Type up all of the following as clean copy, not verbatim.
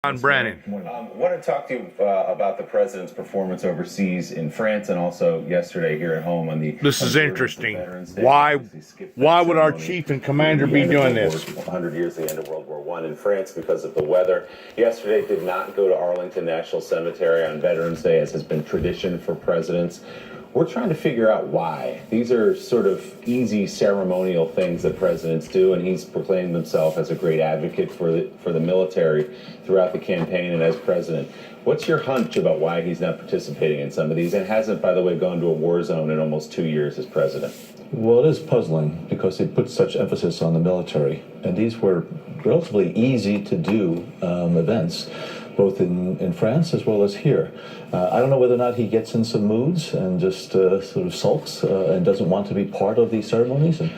Brennan. Want to talk to you about the president's performance overseas in France and also yesterday here at home on the. This is interesting. Why would our chief and commander be doing this? 100 years the end of World War I in France because of the weather. Yesterday did not go to Arlington National Cemetery on Veterans Day, as has been tradition for presidents. We're trying to figure out why. These are sort of easy ceremonial things that presidents do, and he's proclaimed himself as a great advocate for the military throughout the campaign and as president. What's your hunch about why he's not participating in some of these and hasn't, by the way, gone to a war zone in almost 2 years as president? Well, it is puzzling because they put such emphasis on the military, and these were relatively easy to do events, both in France as well as here. I don't know whether or not he gets in some moods and just sort of sulks and doesn't want to be part of these ceremonies, and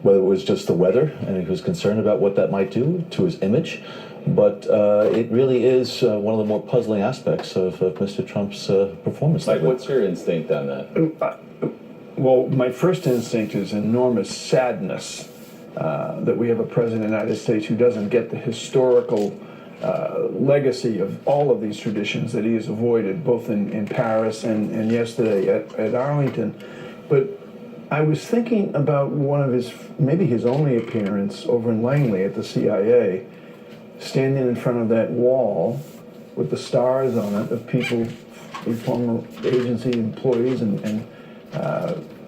whether it was just the weather and he was concerned about what that might do to his image. But it really is one of the more puzzling aspects of Mr. Trump's performance. Mike, what's your instinct on that? Well, my first instinct is enormous sadness that we have a president of the United States who doesn't get the historical legacy of all of these traditions that he has avoided, both in Paris and yesterday at Arlington. But I was thinking about one of maybe his only appearance over in Langley at the CIA, standing in front of that wall with the stars on it of people, former agency employees and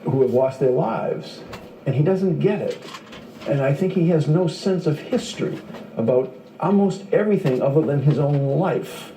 who have lost their lives. And he doesn't get it. And I think he has no sense of history about almost everything other than his own life.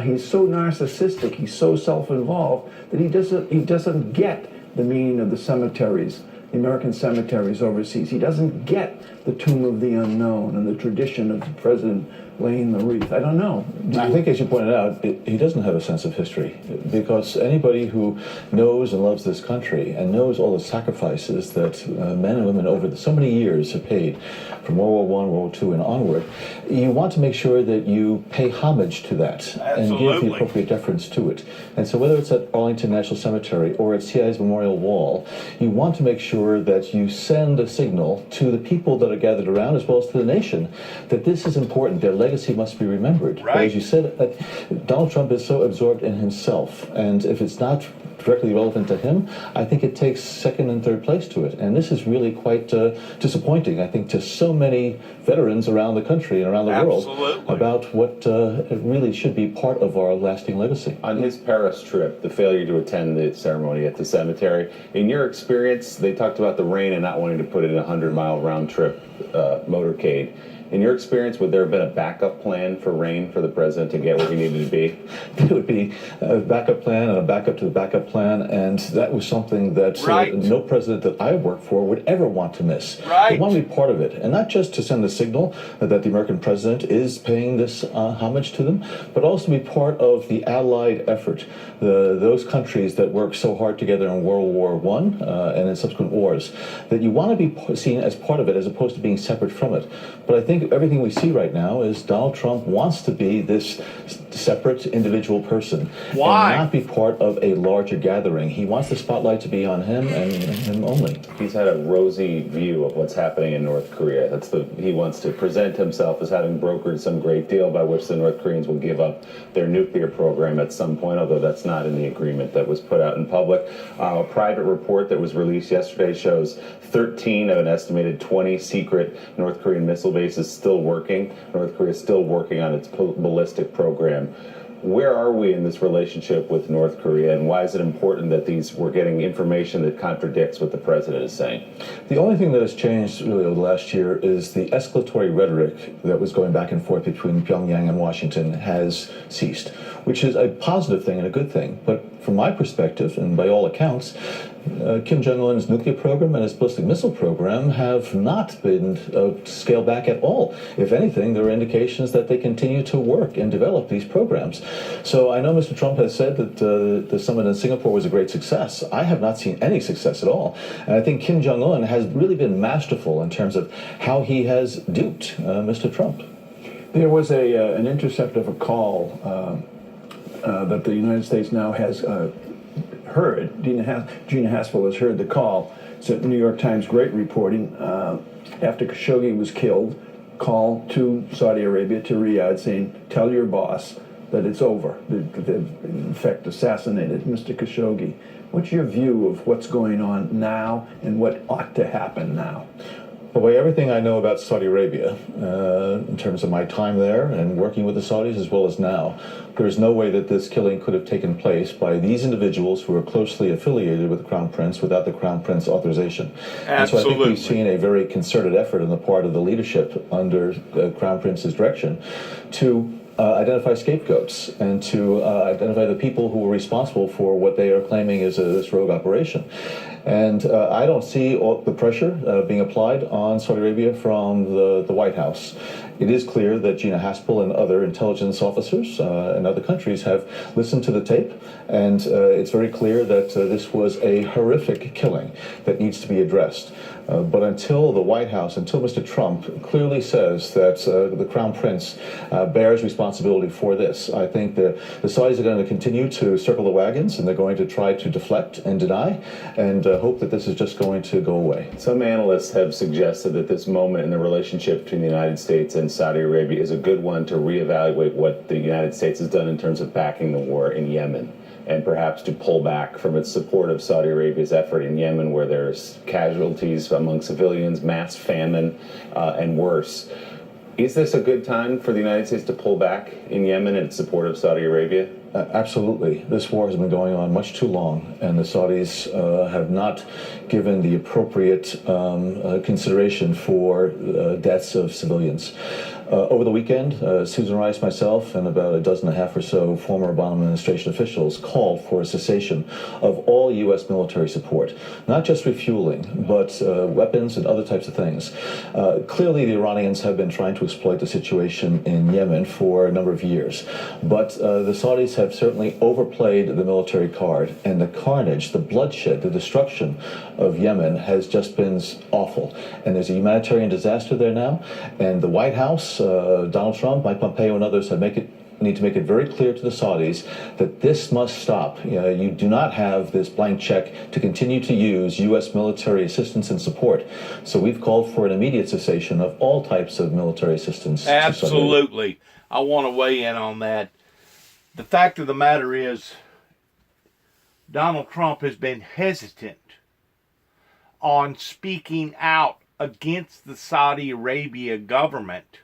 He's so narcissistic, he's so self-involved that he doesn't get the meaning of the cemeteries, the American cemeteries overseas. He doesn't get the Tomb of the Unknown and the tradition of the president laying the wreath. I don't know. I think, as you pointed out, he doesn't have a sense of history, because anybody who knows and loves this country and knows all the sacrifices that men and women over so many years have paid from World War I, World War II, and onward, you want to make sure that you pay homage to that. Absolutely. And give the appropriate deference to it. And so whether it's at Arlington National Cemetery or at CIA's Memorial Wall, you want to make sure that you send a signal to the people that are gathered around, as well as to the nation, that this is important. Their legacy must be remembered. Right. But as you said, Donald Trump is so absorbed in himself, and if it's not directly relevant to him, I think it takes second and third place to it. And this is really quite disappointing, I think, to so many veterans around the country and around the Absolutely. world about what really should be part of our lasting legacy. On his Paris trip, the failure to attend the ceremony at the cemetery, in your experience, they talked about the rain and not wanting to put it in a 100-mile round-trip motorcade. In your experience, would there have been a backup plan for rain for the president to get where he needed to be? It would be a backup plan and a backup to the backup plan, and that was something that Right. no president that I worked for would ever want to miss. Right. They want to be part of it, and not just to send the signal that the American president is paying this homage to them, but also be part of the allied effort, those countries that worked so hard together in World War I and in subsequent wars, that you want to be seen as part of it as opposed to being separate from it. But I think everything we see right now is Donald Trump wants to be this separate individual person. Why? And not be part of a larger gathering. He wants the spotlight to be on him and him only. He's had a rosy view of what's happening in North Korea. He wants to present himself as having brokered some great deal by which the North Koreans will give up their nuclear program at some point, although that's not in the agreement that was put out in public. A private report that was released yesterday shows 13 of an estimated 20 secret North Korean missile bases still working. North Korea is still working on its ballistic program. Where are we in this relationship with North Korea, and why is it important that we're getting information that contradicts what the president is saying? The only thing that has changed really over the last year is the escalatory rhetoric that was going back and forth between Pyongyang and Washington has ceased, which is a positive thing and a good thing. But from my perspective, and by all accounts, Kim Jong-un's nuclear program and his ballistic missile program have not been scaled back at all. If anything, there are indications that they continue to work and develop these programs. So I know Mr. Trump has said that the summit in Singapore was a great success. I have not seen any success at all. And I think Kim Jong-un has really been masterful in terms of how he has duped Mr. Trump. There was an intercept of a call that the United States now has heard. Gina Haspel has heard the call. It's at New York Times, great reporting. After Khashoggi was killed, call to Saudi Arabia, to Riyadh, saying, tell your boss that it's over. They've, in effect, assassinated Mr. Khashoggi. What's your view of what's going on now and what ought to happen now? Well, by everything I know about Saudi Arabia, in terms of my time there and working with the Saudis as well as now, there is no way that this killing could have taken place by these individuals who are closely affiliated with the Crown Prince without the Crown Prince authorization. Absolutely. And so I think we've seen a very concerted effort on the part of the leadership under Crown Prince's direction to identify scapegoats and to identify the people who were responsible for what they are claiming is this rogue operation. And I don't see all the pressure being applied on Saudi Arabia from the White House. It is clear that Gina Haspel and other intelligence officers in other countries have listened to the tape, and it's very clear that this was a horrific killing that needs to be addressed. But until the White House, until Mr. Trump clearly says that the Crown Prince bears responsibility for this, I think the Saudis are going to continue to circle the wagons, and they're going to try to deflect and deny, and hope that this is just going to go away. Some analysts have suggested that this moment in the relationship between the United States and Saudi Arabia is a good one to reevaluate what the United States has done in terms of backing the war in Yemen, and perhaps to pull back from its support of Saudi Arabia's effort in Yemen, where there's casualties among civilians, mass famine, and worse. Is this a good time for the United States to pull back in Yemen in its support of Saudi Arabia? Absolutely. This war has been going on much too long, and the Saudis have not given the appropriate consideration for deaths of civilians. Over the weekend, Susan Rice, myself, and about a dozen and a half or so former Obama administration officials called for a cessation of all U.S. military support, not just refueling, but weapons and other types of things. Clearly, the Iranians have been trying to exploit the situation in Yemen for a number of years, but the Saudis have certainly overplayed the military card, and the carnage, the bloodshed, the destruction of Yemen has just been awful. And there's a humanitarian disaster there now, and the White House, Donald Trump, Mike Pompeo, and others need to make it very clear to the Saudis that this must stop. You do not have this blank check to continue to use U.S. military assistance and support. So we've called for an immediate cessation of all types of military assistance. Absolutely. I want to weigh in on that. The fact of the matter is, Donald Trump has been hesitant on speaking out against the Saudi Arabia government.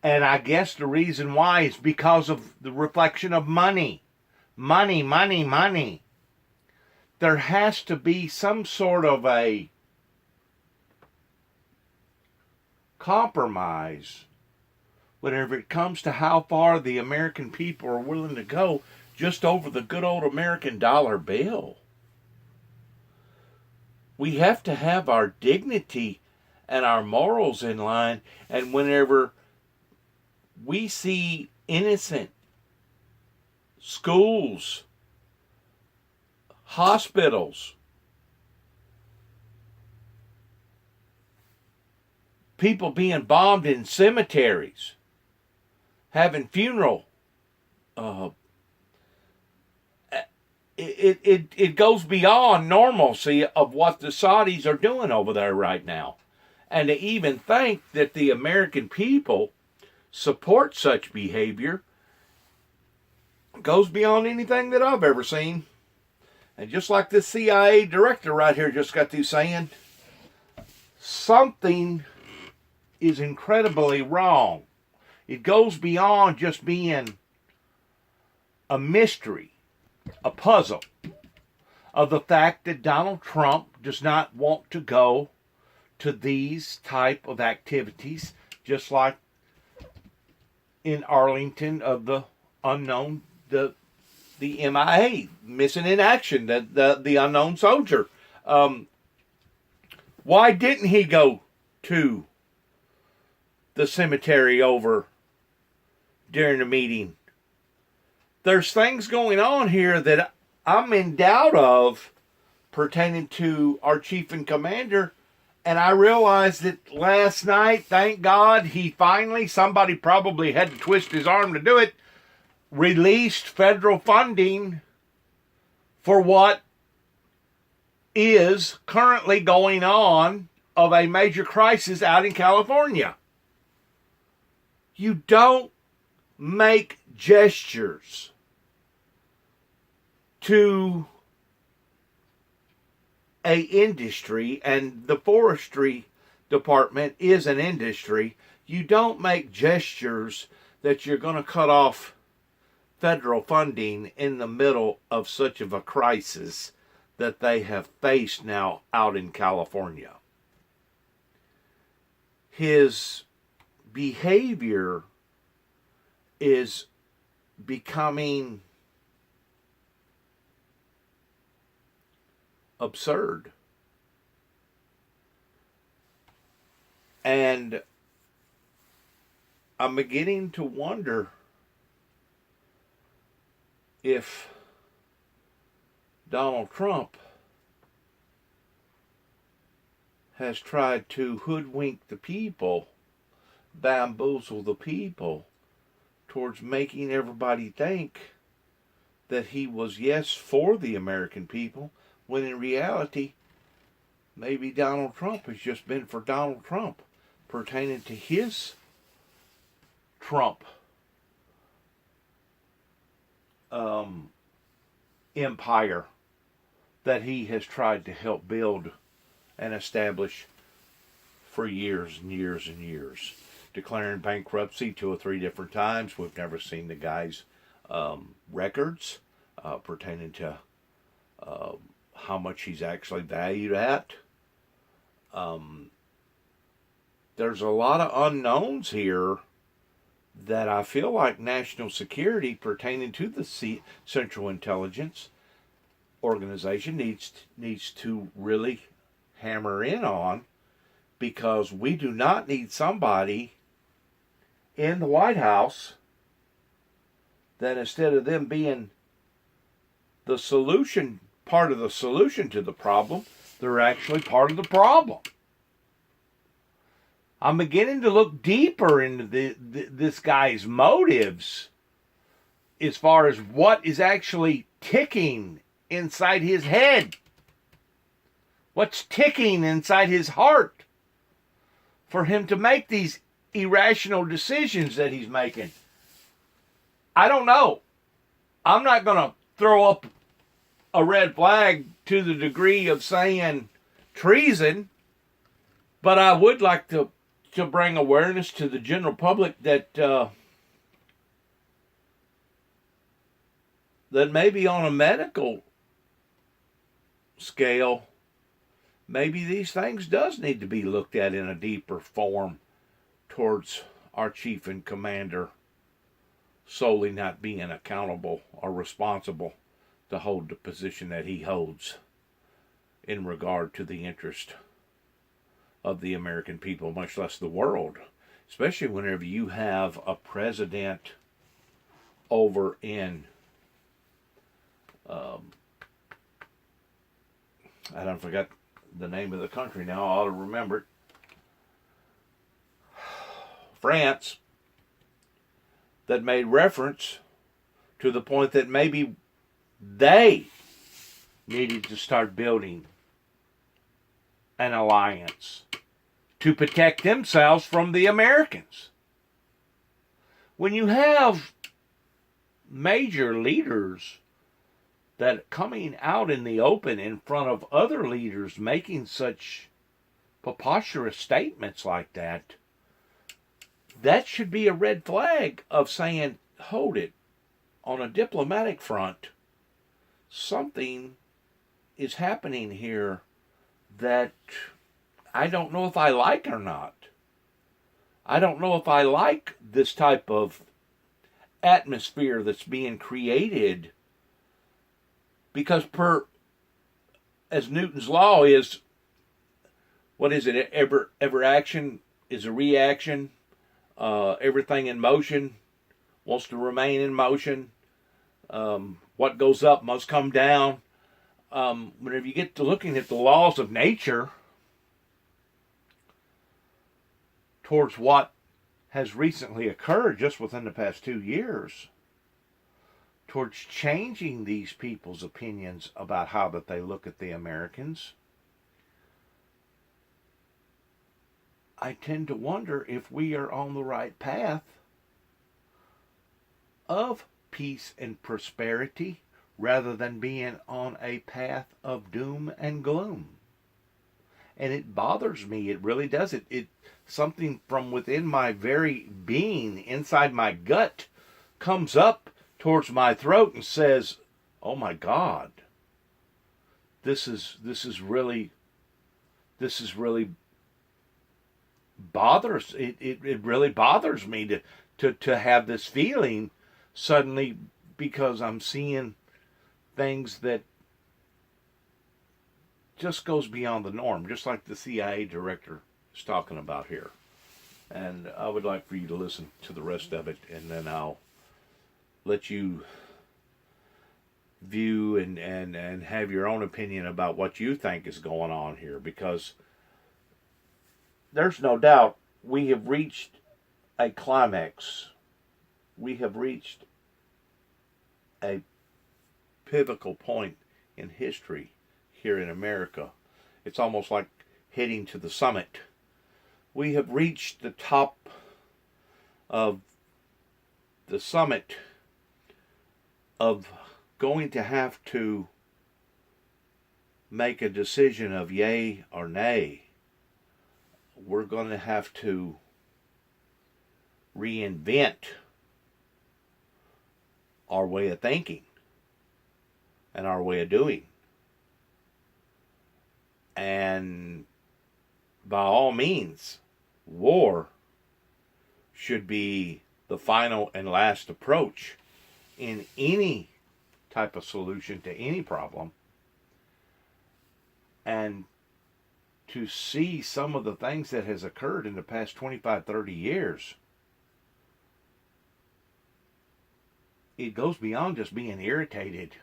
And I guess the reason why is because of the reflection of money. Money, money, money. There has to be some sort of a compromise whenever it comes to how far the American people are willing to go just over the good old American dollar bill. We have to have our dignity and our morals in line, and whenever we see innocent schools, hospitals, people being bombed in cemeteries, having funeral, it goes beyond normalcy of what the Saudis are doing over there right now. And to even think that the American people support such behavior goes beyond anything that I've ever seen. And just like this CIA director right here just got through saying, something is incredibly wrong. It goes beyond just being a mystery, a puzzle, of the fact that Donald Trump does not want to go to these type of activities, just like in Arlington of the unknown, the MIA, missing in action, the unknown soldier. Why didn't he go to the cemetery over during the meeting? There's things going on here that I'm in doubt of pertaining to our chief and commander. And I realized that last night, thank God, he finally, somebody probably had to twist his arm to do it, released federal funding for what is currently going on of a major crisis out in California. You don't make gestures to a industry, and the forestry department is an industry. You don't make gestures that you're going to cut off federal funding in the middle of such of a crisis that they have faced now out in California. His behavior is becoming absurd. And I'm beginning to wonder if Donald Trump has tried to hoodwink the people, bamboozle the people, towards making everybody think that he was, yes, for the American people, when in reality, maybe Donald Trump has just been for Donald Trump, pertaining to his Trump empire that he has tried to help build and establish for years and years and years. Declaring bankruptcy 2 or 3 different times. We've never seen the guy's records pertaining to how much he's actually valued at. There's a lot of unknowns here that I feel like national security pertaining to the Central Intelligence Organization needs to really hammer in on, because we do not need somebody in the White House that, instead of them being the solution, part of the solution to the problem, they're actually part of the problem. I'm beginning to look deeper into this guy's motives as far as what is actually ticking inside his head. What's ticking inside his heart for him to make these irrational decisions that he's making. I don't know. I'm not going to throw up a red flag to the degree of saying treason, but I would like to bring awareness to the general public that that maybe on a medical scale, maybe these things does need to be looked at in a deeper form towards our chief and commander solely not being accountable or responsible to hold the position that he holds in regard to the interest of the American people, much less the world. Especially whenever you have a president over in I don't forget the name of the country now, I ought to remember it. France, that made reference to the point that maybe they needed to start building an alliance to protect themselves from the Americans. When you have major leaders that coming out in the open in front of other leaders making such preposterous statements like that, that should be a red flag of saying, hold it, on a diplomatic front, something is happening here that I don't know if I like or not. I don't know if I like this type of atmosphere that's being created, because as Newton's law is, what is it? Ever action is a reaction. Everything in motion wants to remain in motion. What goes up must come down. Whenever you get to looking at the laws of nature towards what has recently occurred just within the past 2 years, towards changing these people's opinions about how that they look at the Americans, I tend to wonder if we are on the right path of peace and prosperity rather than being on a path of doom and gloom. And it bothers me. It really does. It something from within my very being, inside my gut, comes up towards my throat and says, "Oh my God, this is really bothers it really bothers me to have this feeling suddenly, because I'm seeing things that just goes beyond the norm, just like the CIA director is talking about here." And I would like for you to listen to the rest of it, and then I'll let you view and have your own opinion about what you think is going on here, because there's no doubt we have reached a climax. We have reached a pivotal point in history here in America. It's almost like heading to the summit. We have reached the top of the summit of going to have to make a decision of yay or nay. We're going to have to reinvent our way of thinking and our way of doing. And by all means, war should be the final and last approach in any type of solution to any problem. And to see some of the things that has occurred in the past 25, 30 years, it goes beyond just being irritated.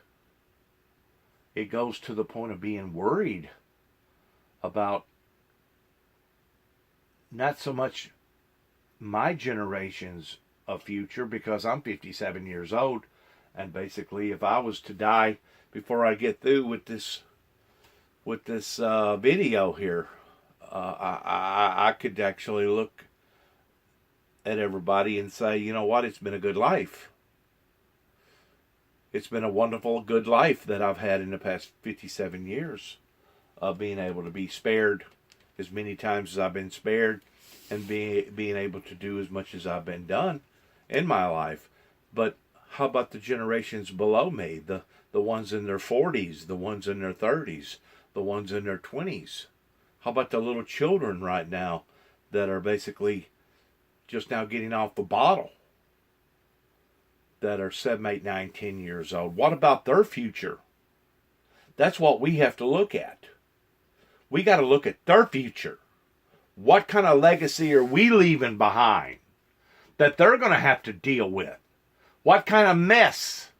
It goes to the point of being worried about not so much my generation's future, because I'm 57 years old, and basically if I was to die before I get through with this video here, I could actually look at everybody and say, you know what, it's been a good life. It's been a wonderful, good life that I've had in the past 57 years of being able to be spared as many times as I've been spared, and being able to do as much as I've been done in my life. But how about the generations below me, the ones in their 40s, the ones in their 30s, the ones in their 20s? How about the little children right now that are basically just now getting off the bottle, that are 7, 8, 9, 10 years old? What about their future? That's what we have to look at. We got to look at their future. What kind of legacy are we leaving behind that they're going to have to deal with? What kind of mess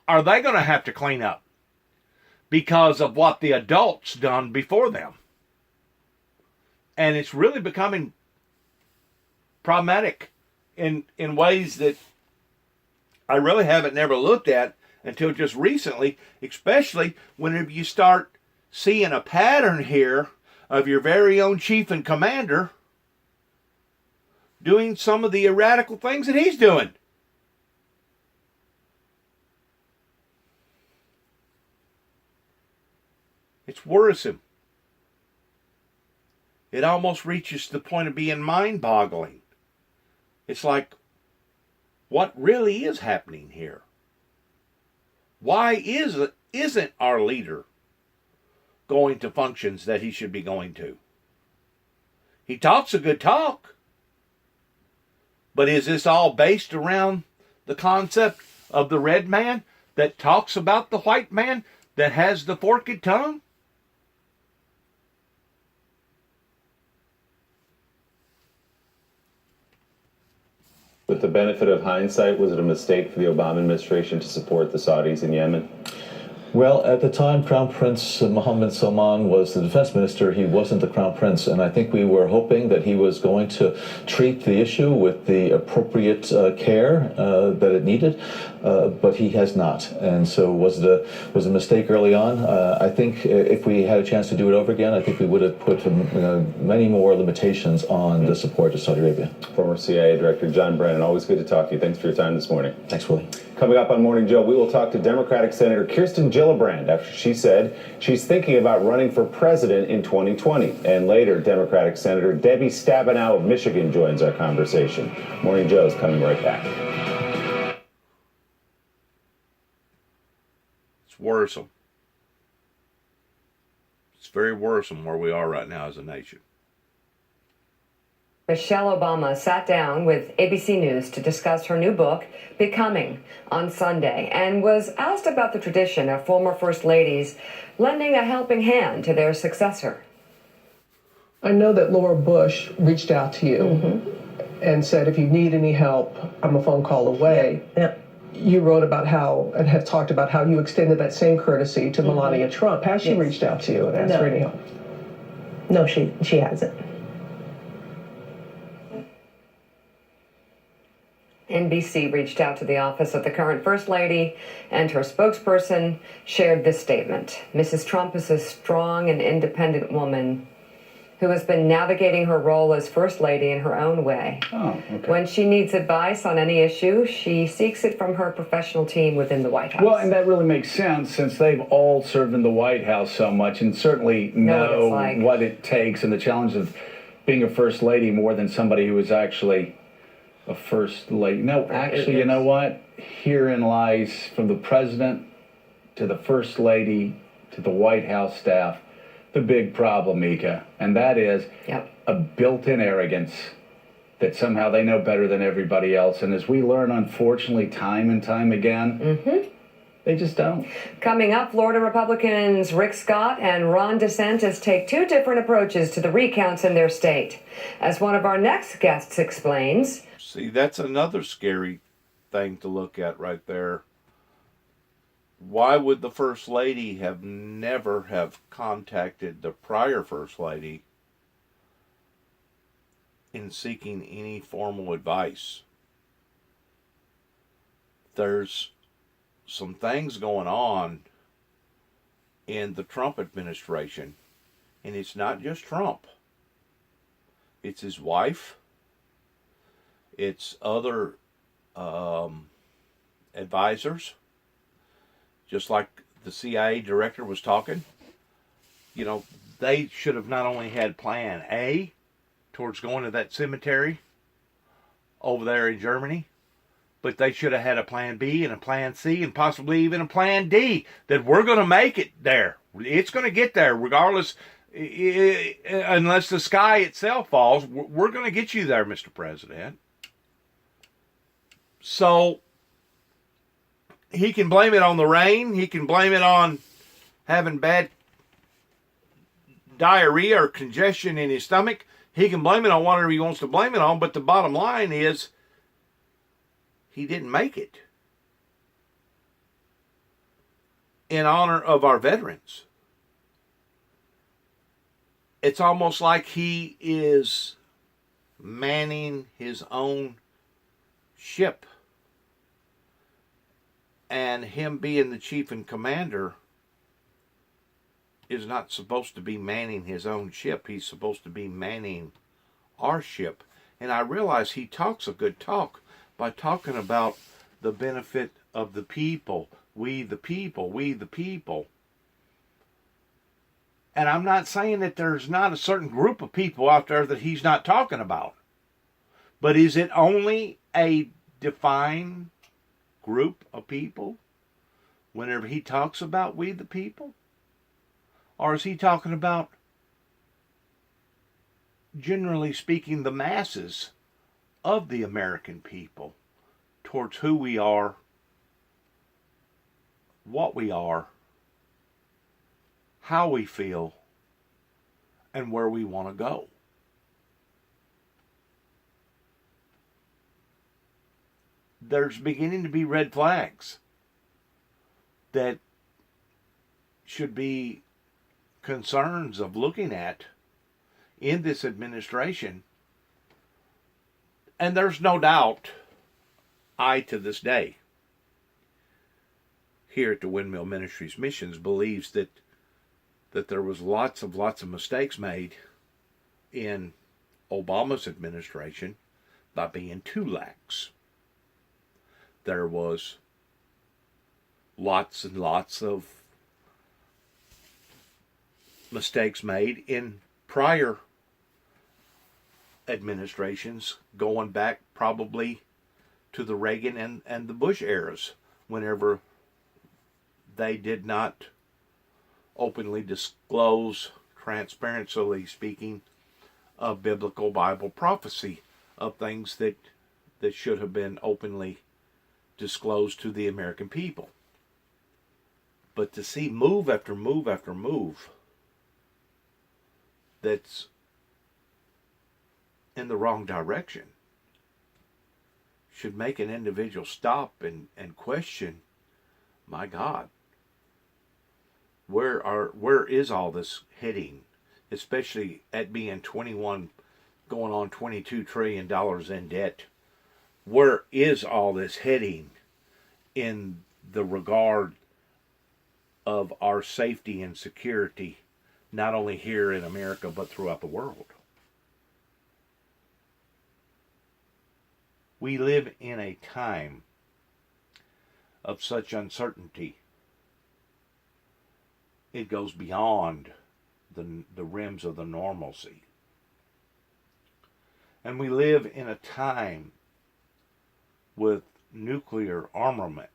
are they going to have to clean up because of what the adults done before them? And it's really becoming problematic in ways that I really haven't never looked at until just recently, especially whenever you start seeing a pattern here of your very own chief and commander doing some of the erratical things that he's doing. It's worrisome. It almost reaches the point of being mind-boggling. It's like, what really is happening here? Why isn't our leader going to functions that he should be going to? He talks a good talk. But is this all based around the concept of the red man that talks about the white man that has the forked tongue? With the benefit of hindsight, was it a mistake for the Obama administration to support the Saudis in Yemen? Well, at the time, Crown Prince Mohammed Salman was the defense minister. He wasn't the Crown Prince, and I think we were hoping that he was going to treat the issue with the appropriate care that it needed, but he has not. And so was a mistake early on. I think if we had a chance to do it over again, I think we would have put many more limitations on the support to Saudi Arabia. Former CIA Director John Brennan, always good to talk to you. Thanks for your time this morning. Thanks, Willie. Coming up on Morning Joe, we will talk to Democratic Senator Kirsten Gillibrand after she said she's thinking about running for president in 2020. And later, Democratic Senator Debbie Stabenow of Michigan joins our conversation. Morning Joe is coming right back. It's worrisome. It's very worrisome where we are right now as a nation. Michelle Obama sat down with ABC News to discuss her new book, Becoming, on Sunday, and was asked about the tradition of former First Ladies lending a helping hand to their successor. I know that Laura Bush reached out to you and said, if you need any help, I'm a phone call away. Yeah. You wrote about how, and have talked about how you extended that same courtesy to Melania Trump. Has she reached out to you and asked for any help? No, she hasn't. NBC reached out to the office of the current First Lady, and her spokesperson shared this statement. Mrs. Trump is a strong and independent woman who has been navigating her role as First Lady in her own way. Oh, okay. When she needs advice on any issue, she seeks it from her professional team within the White House. Well, and that really makes sense since they've all served in the White House so much and certainly know what it takes and the challenge of being a First Lady more than somebody who is actually a First Lady. No, actually, you know what? Herein lies, from the President to the First Lady to the White House staff, the big problem, Mika. And that is a built-in arrogance that somehow they know better than everybody else. And as we learn, unfortunately, time and time again, they just don't. Coming up, Florida Republicans Rick Scott and Ron DeSantis take two different approaches to the recounts in their state. As one of our next guests explains, See, that's another scary thing to look at right there. Why would the First Lady have never have contacted the prior First Lady in seeking any formal advice? There's some things going on in the Trump administration, and it's not just Trump. It's his wife. It's other advisors, just like the CIA director was talking. You know, they should have not only had plan A towards going to that cemetery over there in Germany, but they should have had a plan B and a plan C and possibly even a plan D, that we're going to make it there. It's going to get there regardless, unless the sky itself falls. We're going to get you there, Mr. President. So he can blame it on the rain. He can blame it on having bad diarrhea or congestion in his stomach. He can blame it on whatever he wants to blame it on. But the bottom line is he didn't make it in honor of our veterans. It's almost like he is manning his own ship. And him being the chief and commander is not supposed to be manning his own ship. He's supposed to be manning our ship. And I realize he talks a good talk by talking about the benefit of the people. We the people, we the people. And I'm not saying that there's not a certain group of people out there that he's not talking about. But is it only a defined group of people whenever he talks about we the people? Or is he talking about, generally speaking, the masses of the American people towards who we are, what we are, how we feel, and where we want to go? There's beginning to be red flags that should be concerns of looking at in this administration. And there's no doubt, to this day, here at the Windmill Ministries Missions, believes that there was lots of mistakes made in Obama's administration by being too lax. There was lots and lots of mistakes made in prior administrations, going back probably to the Reagan and the Bush eras, whenever they did not openly disclose, transparently speaking, of biblical Bible prophecy of things that should have been openly disclosed to the American people. But to see move after move after move that's in the wrong direction should make an individual stop and question, my God, where is all this heading, especially at being 21 going on $22 trillion in debt? Where is all this heading in the regard of our safety and security, not only here in America but throughout the world? We live in a time of such uncertainty. It goes beyond the rims of the normalcy. And we live in a time with nuclear armament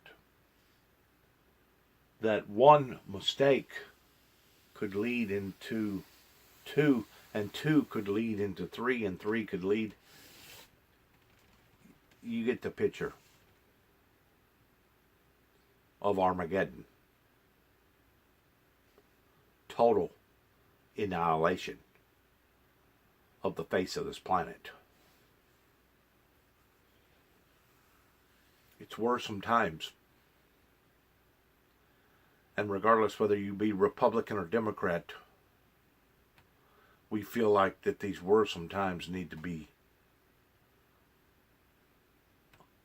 that one mistake could lead into two, and two could lead into three, and three could lead. You get the picture of Armageddon. Total annihilation of the face of this planet. It's worrisome times. And regardless whether you be Republican or Democrat, we feel like that these worrisome times need to be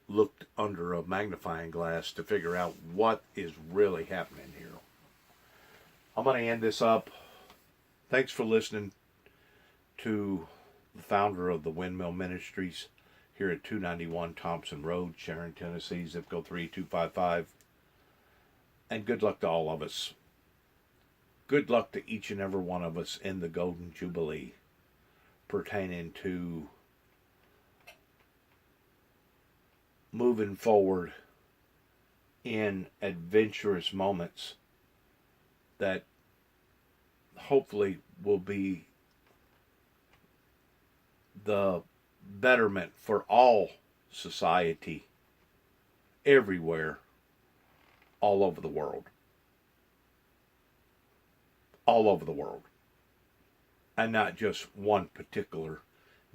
looked under a magnifying glass to figure out what is really happening here. I'm going to end this up. Thanks for listening to the founder of the Windmill Ministries here at 291 Thompson Road, Sharon, Tennessee, zip code 3255. And good luck to all of us. Good luck to each and every one of us in the Golden Jubilee pertaining to moving forward in adventurous moments that hopefully will be the betterment for all society everywhere, all over the world. All over the world. And not just one particular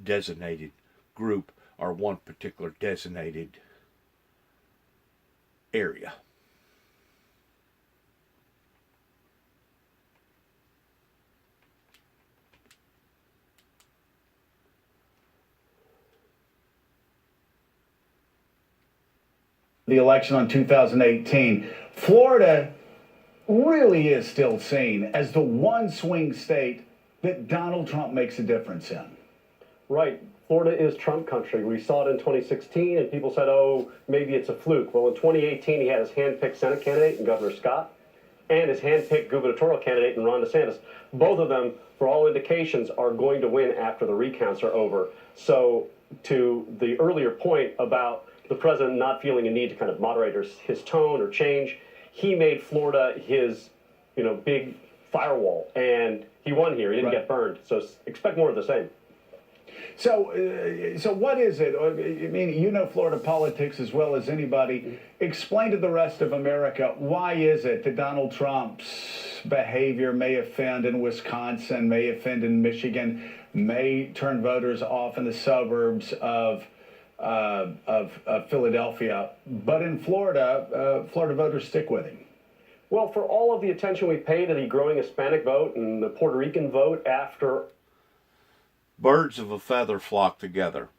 designated group or one particular designated area. The election on 2018, Florida really is still seen as the one swing state that Donald Trump makes a difference in. Right. Florida is Trump country. We saw it in 2016, and people said, oh, maybe it's a fluke. Well, in 2018, he had his hand-picked Senate candidate in Governor Scott and his hand-picked gubernatorial candidate in Ron DeSantis. Both of them, for all indications, are going to win after the recounts are over. So to the earlier point about the president not feeling a need to kind of moderate his tone or change, he made Florida his, big firewall, and he won here. He didn't get burned. So expect more of the same. So what is it? I mean, you know Florida politics as well as anybody. Explain to the rest of America, why is it that Donald Trump's behavior may offend in Wisconsin, may offend in Michigan, may turn voters off in the suburbs of Philadelphia, but in Florida, Florida voters stick with him? Well, for all of the attention we pay to the growing Hispanic vote and the Puerto Rican vote after... Birds of a feather flock together.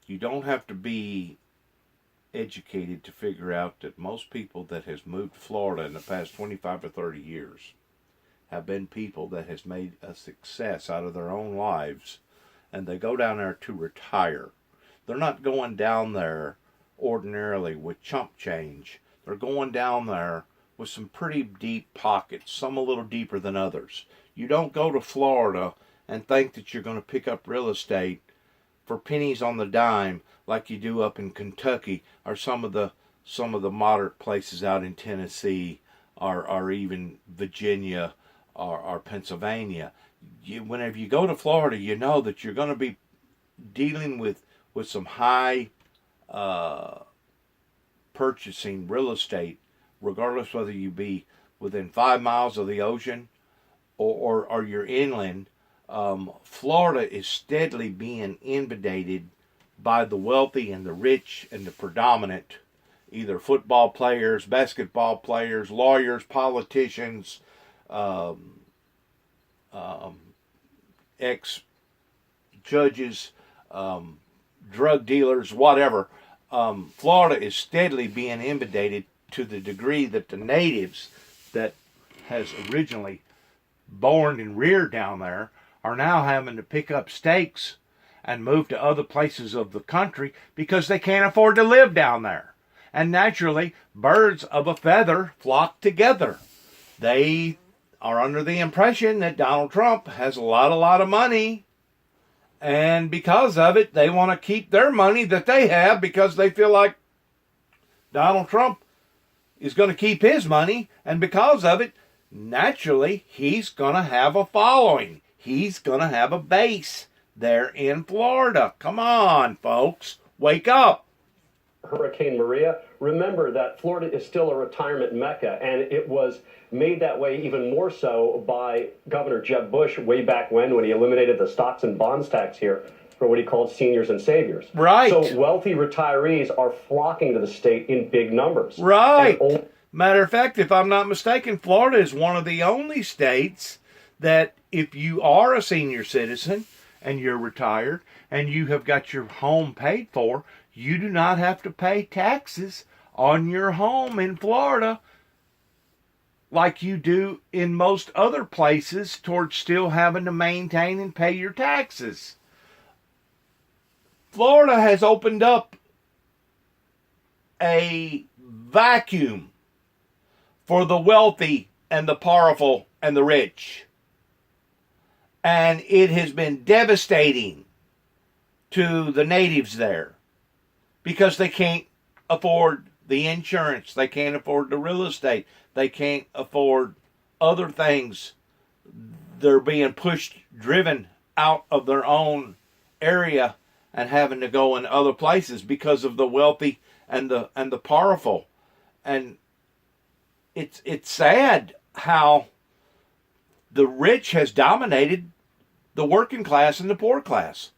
You don't have to be educated to figure out that most people that has moved to Florida in the past 25 or 30 years have been people that has made a success out of their own lives, and they go down there to retire. They're not going down there ordinarily with chump change. They're going down there with some pretty deep pockets, some a little deeper than others. You don't go to Florida and think that you're going to pick up real estate for pennies on the dime like you do up in Kentucky or some of the moderate places out in Tennessee or even Virginia or Pennsylvania. Whenever you go to Florida, you know that you're going to be dealing with some high purchasing real estate, regardless whether you be within 5 miles of the ocean or you're inland. Florida is steadily being inundated by the wealthy and the rich and the predominant, either football players, basketball players, lawyers, politicians, ex-judges, drug dealers, whatever. Florida is steadily being inundated to the degree that the natives that has originally born and reared down there are now having to pick up stakes and move to other places of the country because they can't afford to live down there. And naturally, birds of a feather flock together. They are under the impression that Donald Trump has a lot of money, and because of it, they want to keep their money that they have because they feel like Donald Trump is going to keep his money, and because of it, naturally, he's going to have a following. He's going to have a base there in Florida. Come on, folks. Wake up. Hurricane Maria. Remember that Florida is still a retirement mecca, and it was made that way even more so by Governor Jeb Bush way back when he eliminated the stocks and bonds tax here for what he called seniors and saviors. Right. So wealthy retirees are flocking to the state in big numbers. Right. Matter of fact, if I'm not mistaken, Florida is one of the only states that if you are a senior citizen and you're retired and you have got your home paid for, you do not have to pay taxes on your home in Florida like you do in most other places towards still having to maintain and pay your taxes. Florida has opened up a vacuum for the wealthy and the powerful and the rich. And it has been devastating to the natives there because they can't afford the insurance, they can't afford the real estate, they can't afford other things. They're being driven out of their own area and having to go in other places because of the wealthy and the powerful. And it's sad how the rich has dominated the working class and the poor class.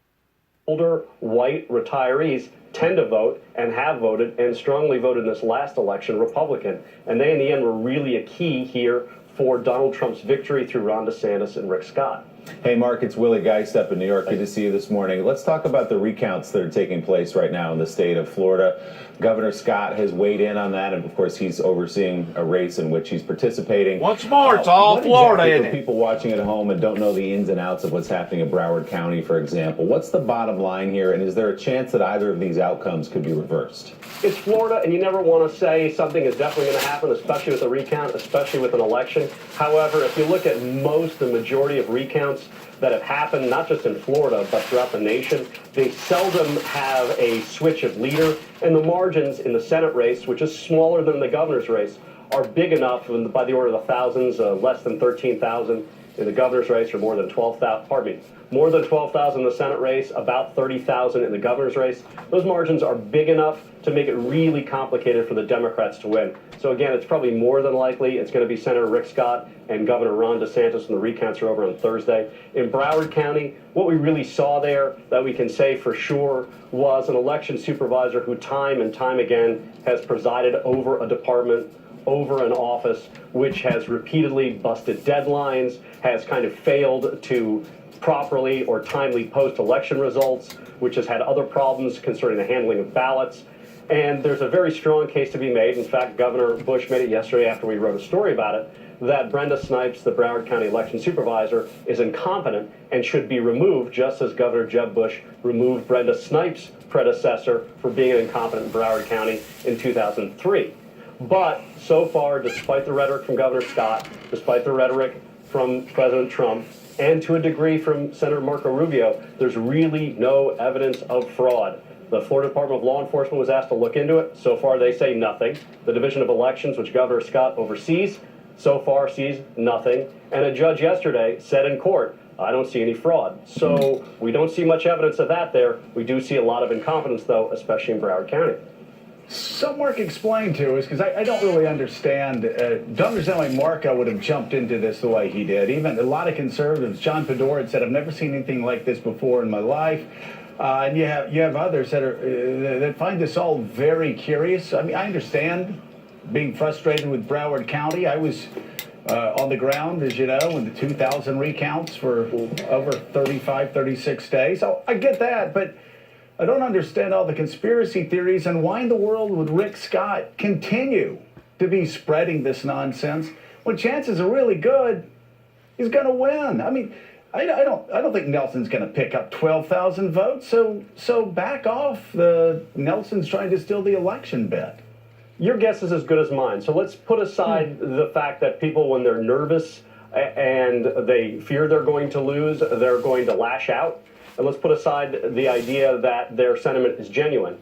Older white retirees tend to vote and have voted and strongly voted in this last election Republican. And they, in the end, were really a key here for Donald Trump's victory through Ron DeSantis and Rick Scott. Hey, Mark, it's Willie Geist up in New York. Good to see you this morning. Let's talk about the recounts that are taking place right now in the state of Florida. Governor Scott has weighed in on that, and of course, he's overseeing a race in which he's participating. Once more, it's all Florida, exactly, isn't for it? people watching at home and don't know the ins and outs of what's happening in Broward County, for example, what's the bottom line here, and is there a chance that either of these outcomes could be reversed? It's Florida, and you never want to say something is definitely going to happen, especially with a recount, especially with an election. However, if you look at the majority of recounts that have happened, not just in Florida, but throughout the nation, they seldom have a switch of leader, and the margins in the Senate race, which is smaller than the governor's race, are big enough by the order of the thousands, less than 13,000 in the governor's race, or more than 12,000, more than 12,000 in the Senate race, about 30,000 in the governor's race. Those margins are big enough to make it really complicated for the Democrats to win. So again, it's probably more than likely it's going to be Senator Rick Scott and Governor Ron DeSantis when the recounts are over on Thursday. In Broward County, what we really saw there that we can say for sure was an election supervisor who time and time again has presided over a department over an office which has repeatedly busted deadlines, has kind of failed to properly or timely post-election results, which has had other problems concerning the handling of ballots. And there's a very strong case to be made. In fact, Governor Bush made it yesterday after we wrote a story about it, that Brenda Snipes, the Broward County election supervisor, is incompetent and should be removed, just as Governor Jeb Bush removed Brenda Snipes' predecessor for being incompetent in Broward County in 2003. But so far, despite the rhetoric from Governor Scott, despite the rhetoric from President Trump, and to a degree from Senator Marco Rubio, there's really no evidence of fraud. The Florida Department of Law Enforcement was asked to look into it. So far, they say nothing. The Division of Elections, which Governor Scott oversees, so far sees nothing. And a judge yesterday said in court, I don't see any fraud. So we don't see much evidence of that there. We do see a lot of incompetence, though, especially in Broward County. Some work explained to us, because I don't really understand. Don't understand why Marco would have jumped into this the way he did. Even a lot of conservatives, John Fedora said, I've never seen anything like this before in my life. And you have others that find this all very curious. I mean, I understand being frustrated with Broward County. I was on the ground, as you know, in the 2,000 recounts for over 35, 36 days. So I get that, but I don't understand all the conspiracy theories and why in the world would Rick Scott continue to be spreading this nonsense when chances are really good he's going to win. I mean, I don't think Nelson's going to pick up 12,000 votes. So back off. Nelson's trying to steal the election bid. Your guess is as good as mine. So let's put aside the fact that people, when they're nervous and they fear they're going to lose, they're going to lash out. And let's put aside the idea that their sentiment is genuine.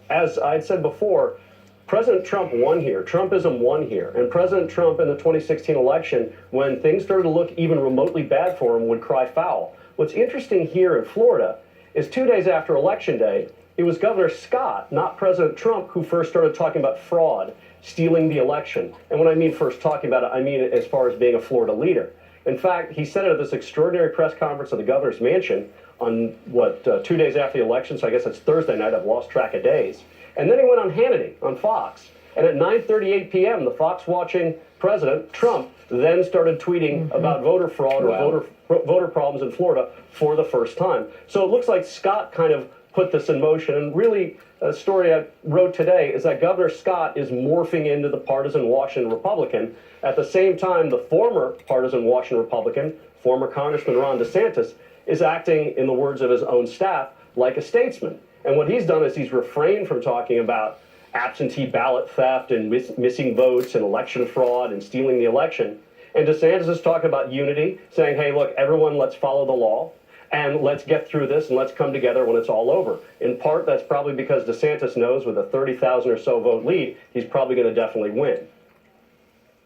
As I'd said before, President Trump won here. Trumpism won here. And President Trump in the 2016 election, when things started to look even remotely bad for him, would cry foul. What's interesting here in Florida is 2 days after Election Day, it was Governor Scott, not President Trump, who first started talking about fraud, stealing the election. And when I mean first talking about it, I mean as far as being a Florida leader. In fact, he said it at this extraordinary press conference at the governor's mansion on, 2 days after the election, so I guess it's Thursday night, I've lost track of days. And then he went on Hannity on Fox. And at 9:38 p.m., the Fox-watching President, Trump, then started tweeting about voter fraud or voter problems in Florida for the first time. So it looks like Scott kind of put this in motion. And really, a story I wrote today is that Governor Scott is morphing into the partisan Washington Republican. At the same time, the former partisan Washington Republican, former Congressman Ron DeSantis, is acting, in the words of his own staff, like a statesman. And what he's done is he's refrained from talking about absentee ballot theft and missing votes and election fraud and stealing the election. And DeSantis is talking about unity, saying, hey, look, everyone, let's follow the law and let's get through this and let's come together when it's all over. In part, that's probably because DeSantis knows with a 30,000 or so vote lead, he's probably going to definitely win.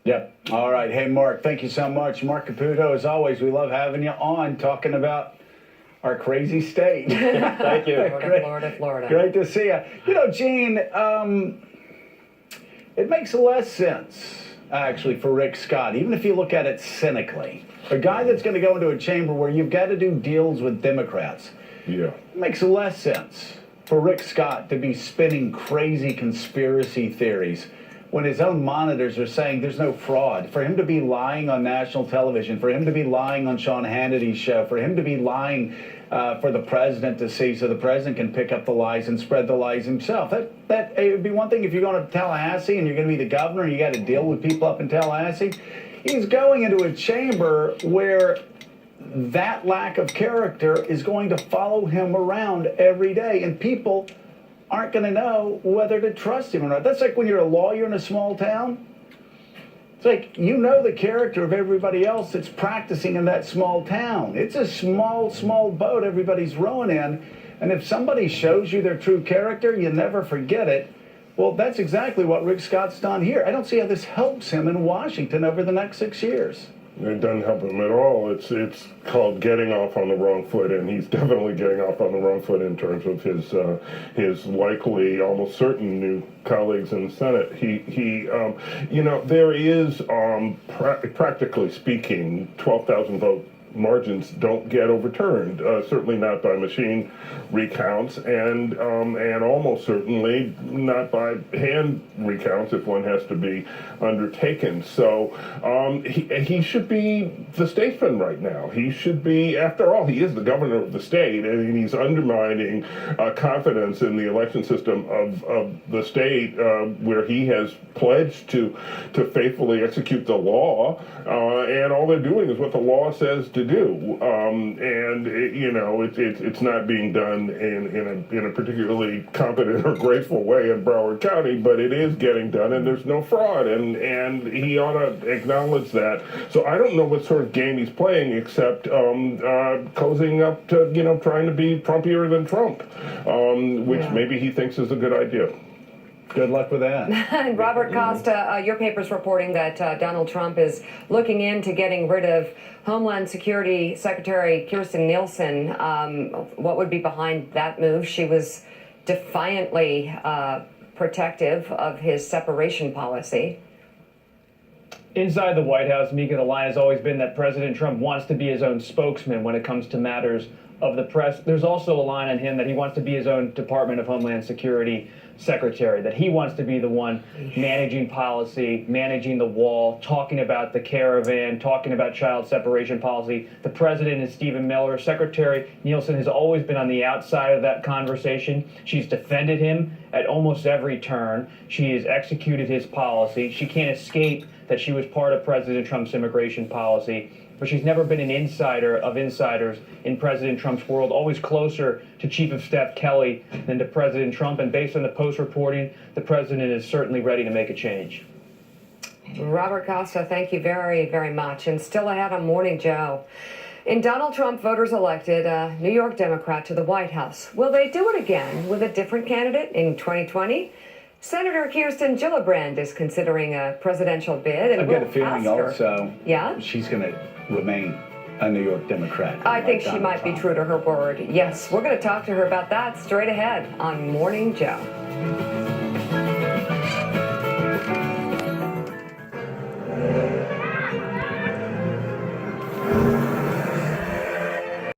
Yep. All right. Hey, Mark, thank you so much. Mark Caputo, as always, we love having you on talking about our crazy state. Thank you. Florida. Great to see you. You know, Gene, it makes less sense, actually, for Rick Scott, even if you look at it cynically. A guy that's going to go into a chamber where you've got to do deals with Democrats. Yeah. It makes less sense for Rick Scott to be spinning crazy conspiracy theories when his own monitors are saying there's no fraud, for him to be lying on national television, for him to be lying on Sean Hannity's show, for him to be lying for the president to see so the president can pick up the lies and spread the lies himself. That it would be one thing if you're going to Tallahassee and you're going to be the governor and you got to deal with people up in Tallahassee. He's going into a chamber where that lack of character is going to follow him around every day, and people aren't going to know whether to trust him or not. That's like when you're a lawyer in a small town. It's like you know the character of everybody else that's practicing in that small town. It's a small boat everybody's rowing in. And if somebody shows you their true character, you never forget it. Well, that's exactly what Rick Scott's done here. I don't see how this helps him in Washington over the next 6 years. It doesn't help him at all. It's called getting off on the wrong foot, and he's definitely getting off on the wrong foot in terms of his likely, almost certain new colleagues in the Senate. There is, practically speaking, 12,000 vote margins don't get overturned, certainly not by machine recounts, and almost certainly not by hand recounts if one has to be undertaken. So he should be the statesman right now. He should be, after all, he is the governor of the state, and he's undermining confidence in the election system of the state, where he has pledged to faithfully execute the law, and all they're doing is what the law says to do. It's not being done in a particularly competent or graceful way in Broward County, but it is getting done, and there's no fraud, and he ought to acknowledge that. So I don't know what sort of game he's playing, except cozying up to trying to be Trumpier than Trump, which maybe he thinks is a good idea. Good luck with that. And Robert Costa, your paper's reporting that Donald Trump is looking into getting rid of Homeland Security Secretary Kirstjen Nielsen. What would be behind that move? She was defiantly protective of his separation policy. Inside the White House, Mika, the line has always been that President Trump wants to be his own spokesman when it comes to matters of the press. There's also a line on him that he wants to be his own Department of Homeland Security secretary, that he wants to be the one managing policy, managing the wall, talking about the caravan, talking about child separation policy. The president is Stephen Miller. Secretary Nielsen has always been on the outside of that conversation. She's defended him at almost every turn. She has executed his policy. She can't escape that she was part of President Trump's immigration policy, but she's never been an insider of insiders in President Trump's world, always closer to Chief of Staff Kelly than to President Trump. And based on the Post reporting, the president is certainly ready to make a change. Robert Costa, thank you very, very much. And still ahead on Morning Joe. In Donald Trump, voters elected a New York Democrat to the White House. Will they do it again with a different candidate in 2020? Senator Kirsten Gillibrand is considering a presidential bid. And I've got a feeling also she's going to remain a New York Democrat. I think she might be true to her word. Yes, we're going to talk to her about that straight ahead on Morning Joe.